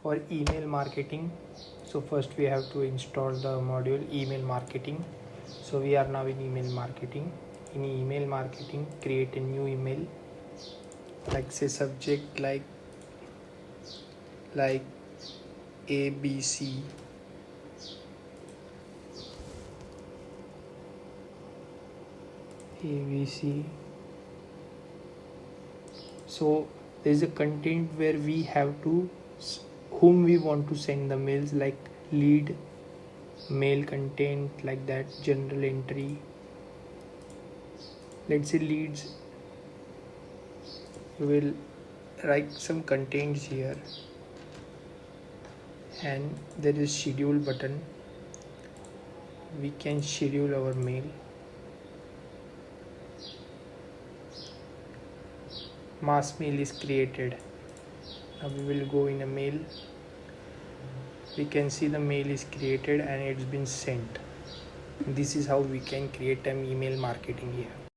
For email marketing, so first we have to install the module email marketing. So we are now in email marketing. In email marketing, create a new email, like say subject like ABC, ABC. So there is a content where we have to whom we want to send the mails, like lead, mail content, like that, general entry. Let's say leads, you will write some contents here, and there is schedule button. We can schedule our mail. Mass mail is created. Now we will go in a mail. We can see the mail is created and it's been sent. This is how we can create an email marketing here.